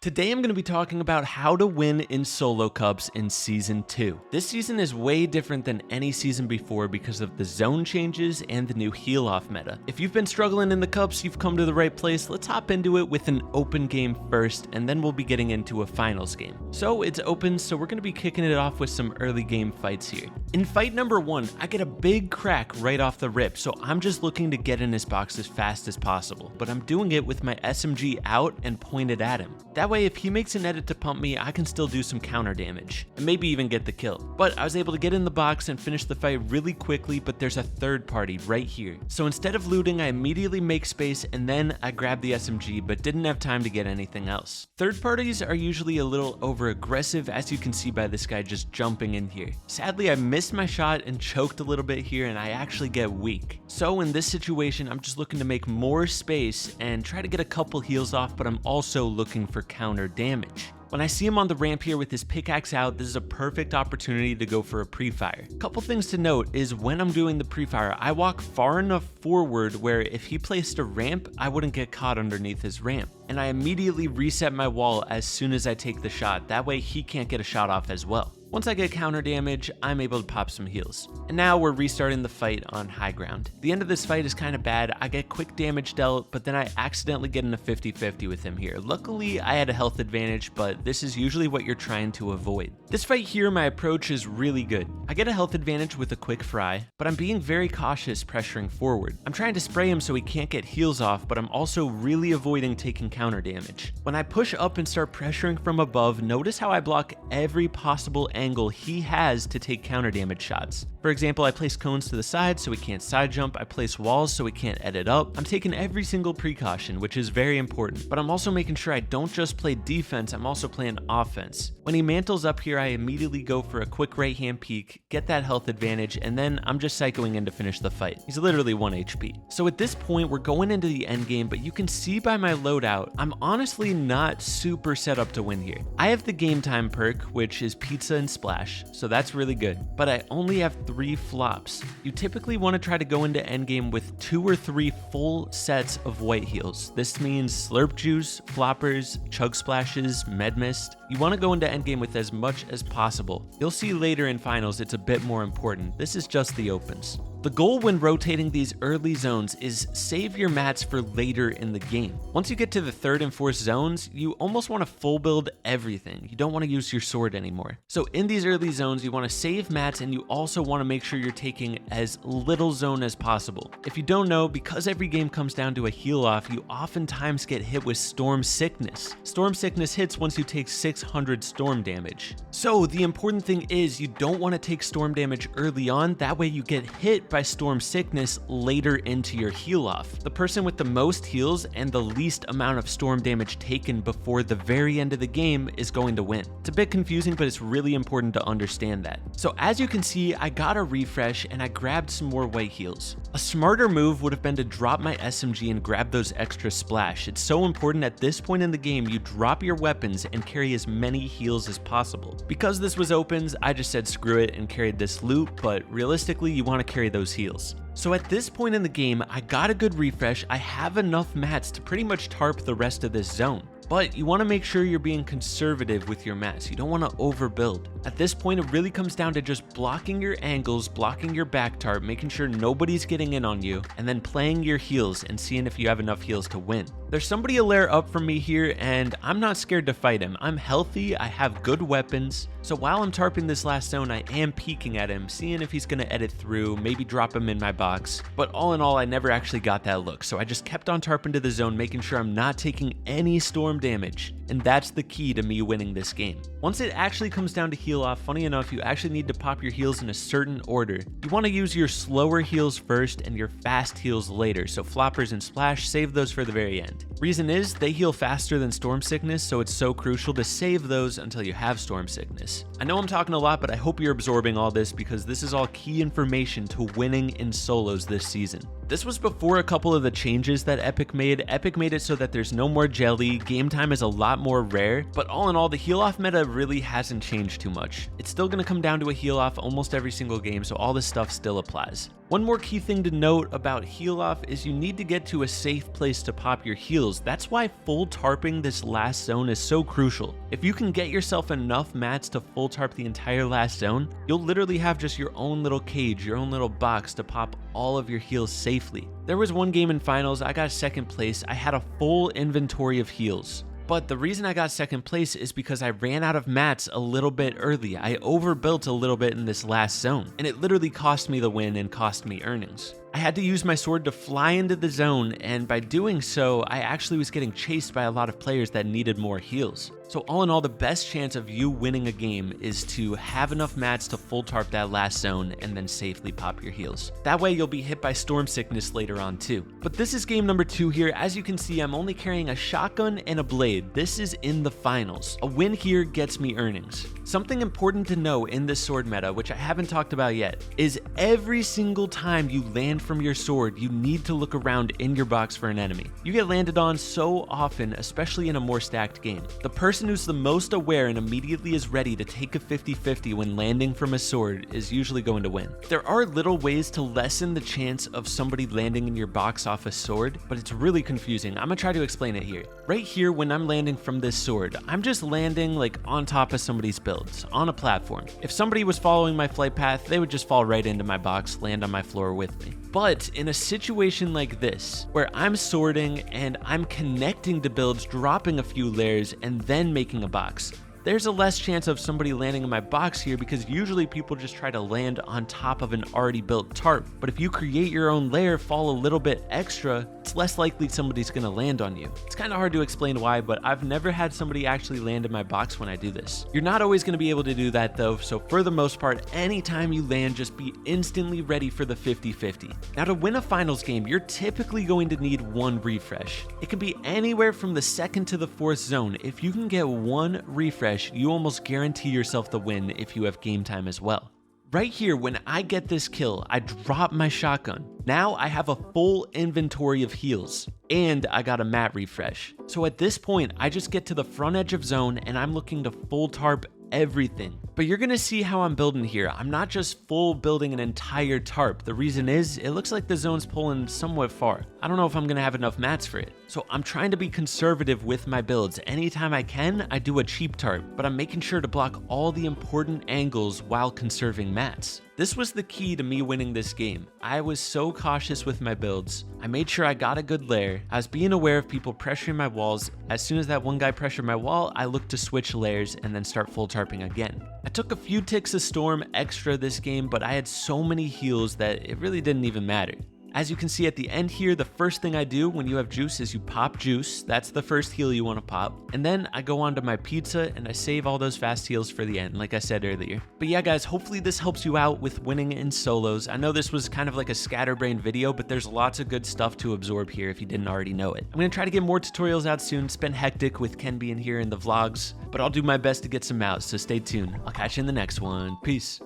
Today I'm going to be talking about how to win in solo cups in Season 2. This season is way different than any season before because of the zone changes and the new heal off meta. If you've been struggling in the cups, you've come to the right place. Let's hop into it with an open game first, and then we'll be getting into a finals game. So it's open, so we're going to be kicking it off with some early game fights here. In fight number 1, I get a big crack right off the rip, so I'm just looking to get in his box as fast as possible, but I'm doing it with my SMG out and pointed at him. That way, if he makes an edit to pump me, I can still do some counter damage, and maybe even get the kill. But I was able to get in the box and finish the fight really quickly, but there's a third party right here. So instead of looting, I immediately make space, and then I grab the SMG, but didn't have time to get anything else. Third parties are usually a little over aggressive, as you can see by this guy just jumping in here. Sadly, I missed my shot and choked a little bit here, and I actually get weak. So in this situation, I'm just looking to make more space and try to get a couple heals off, but I'm also looking for counter damage. When I see him on the ramp here with his pickaxe out, this is a perfect opportunity to go for a pre-fire. Couple things to note is when I'm doing the pre-fire, I walk far enough forward where if he placed a ramp, I wouldn't get caught underneath his ramp. And I immediately reset my wall as soon as I take the shot, that way he can't get a shot off as well. Once I get counter damage, I'm able to pop some heals. And now we're restarting the fight on high ground. The end of this fight is kind of bad. I get quick damage dealt, but then I accidentally get in a 50-50 with him here. Luckily, I had a health advantage, but this is usually what you're trying to avoid. This fight here, my approach is really good. I get a health advantage with a quick fry, but I'm being very cautious pressuring forward. I'm trying to spray him so he can't get heals off, but I'm also really avoiding taking counter damage. When I push up and start pressuring from above, notice how I block every possible angle he has to take counter damage shots. For example, I place cones to the side so he can't side jump, I place walls so he can't edit up. I'm taking every single precaution, which is very important, but I'm also making sure I don't just play defense, I'm also playing offense. When he mantles up here, I immediately go for a quick right hand peek, get that health advantage, and then I'm just cycling in to finish the fight. He's literally 1 HP. So at this point, we're going into the end game, but you can see by my loadout, I'm honestly not super set up to win here. I have the game time perk, which is pizza and splash, so that's really good, but I only have 3 flops. You typically want to try to go into endgame with 2 or 3 full sets of white heals. This means slurp juice, floppers, chug splashes, med mist. You want to go into endgame with as much as possible. You'll see later in finals it's a bit more important. This is just the opens. The goal when rotating these early zones is save your mats for later in the game. Once you get to the 3rd and 4th zones, you almost want to full build everything. You don't want to use your sword anymore. So in these early zones, you want to save mats, and you also want to make sure you're taking as little zone as possible. If you don't know, because every game comes down to a heal off, you oftentimes get hit with storm sickness. Storm sickness hits once you take 600 storm damage. So the important thing is you don't want to take storm damage early on, that way you get hit by storm sickness later into your heal off. The person with the most heals and the least amount of storm damage taken before the very end of the game is going to win. It's a bit confusing, but it's really important to understand that. So as you can see, I got a refresh and I grabbed some more white heals. A smarter move would have been to drop my SMG and grab those extra splash. It's so important at this point in the game you drop your weapons and carry as many heals as possible. Because this was opens, I just said screw it and carried this loot, but realistically you want to carry those heals. So at this point in the game, I got a good refresh. I have enough mats to pretty much tarp the rest of this zone. But you want to make sure you're being conservative with your mats. You don't want to overbuild. At this point, it really comes down to just blocking your angles, blocking your back tarp, making sure nobody's getting in on you, and then playing your heals and seeing if you have enough heals to win. There's somebody a layer up from me here, and I'm not scared to fight him. I'm healthy, I have good weapons. So while I'm tarping this last zone, I am peeking at him, seeing if he's going to edit through, maybe drop him in my box. But all in all, I never actually got that look. So I just kept on tarping to the zone, making sure I'm not taking any storm damage. And that's the key to me winning this game. Once it actually comes down to heal off, funny enough, you actually need to pop your heals in a certain order. You want to use your slower heals first and your fast heals later. So floppers and splash, save those for the very end. Reason is they heal faster than storm sickness, so it's so crucial to save those until you have storm sickness. I know I'm talking a lot, but I hope you're absorbing all this because this is all key information to winning in solos this season. This was before a couple of the changes that Epic made. Epic made it so that there's no more jelly, game time is a lot more rare, but all in all, the heal off meta really hasn't changed too much. It's still going to come down to a heal off almost every single game, so all this stuff still applies. One more key thing to note about heal off is you need to get to a safe place to pop your heals. That's why full tarping this last zone is so crucial. If you can get yourself enough mats to full tarp the entire last zone, you'll literally have just your own little cage, your own little box to pop all of your heals safely. There was one game in finals, I got second place. I had a full inventory of heals. But the reason I got second place is because I ran out of mats a little bit early. I overbuilt a little bit in this last zone, and it literally cost me the win and cost me earnings. I had to use my sword to fly into the zone, and by doing so, I actually was getting chased by a lot of players that needed more heals. So all in all, the best chance of you winning a game is to have enough mats to full tarp that last zone and then safely pop your heals. That way you'll be hit by storm sickness later on too. But this is game number 2 here. As you can see, I'm only carrying a shotgun and a blade. This is in the finals. A win here gets me earnings. Something important to know in this sword meta, which I haven't talked about yet, is every single time you land from your sword, you need to look around in your box for an enemy. You get landed on so often, especially in a more stacked game. The person who's the most aware and immediately is ready to take a 50-50 when landing from a sword is usually going to win. There are little ways to lessen the chance of somebody landing in your box off a sword, but it's really confusing. I'm gonna try to explain it here. Right here, when I'm landing from this sword, I'm just landing like on top of somebody's builds, on a platform. If somebody was following my flight path, they would just fall right into my box, land on my floor with me. But in a situation like this, where I'm sorting and I'm connecting to builds, dropping a few layers, and then making a box, there's a less chance of somebody landing in my box here because usually people just try to land on top of an already built tarp. But if you create your own layer, fall a little bit extra, it's less likely somebody's gonna land on you. It's kind of hard to explain why, but I've never had somebody actually land in my box when I do this. You're not always gonna be able to do that though, so for the most part, anytime you land, just be instantly ready for the 50-50. Now to win a finals game, you're typically going to need one refresh. It can be anywhere from the 2nd to the 4th zone. If you can get one refresh, you almost guarantee yourself the win if you have game time as well. Right here, when I get this kill, I drop my shotgun. Now I have a full inventory of heals, and I got a mat refresh. So at this point, I just get to the front edge of zone, and I'm looking to full tarp everything. But you're gonna see how I'm building here. I'm not just full building an entire tarp. The reason is, it looks like the zone's pulling somewhat far. I don't know if I'm gonna have enough mats for it. So I'm trying to be conservative with my builds. Anytime I can, I do a cheap tarp, but I'm making sure to block all the important angles while conserving mats. This was the key to me winning this game. I was so cautious with my builds. I made sure I got a good layer. I was being aware of people pressuring my walls. As soon as that one guy pressured my wall, I looked to switch layers and then start full tarping again. I took a few ticks of storm extra this game, but I had so many heals that it really didn't even matter. As you can see at the end here, the first thing I do when you have juice is you pop juice. That's the first heal you want to pop. And then I go on to my pizza and I save all those fast heals for the end, like I said earlier. But yeah, guys, hopefully this helps you out with winning in solos. I know this was kind of like a scatterbrained video, but there's lots of good stuff to absorb here if you didn't already know it. I'm going to try to get more tutorials out soon. It's been hectic with Ken being here in the vlogs, but I'll do my best to get some out, so stay tuned. I'll catch you in the next one. Peace.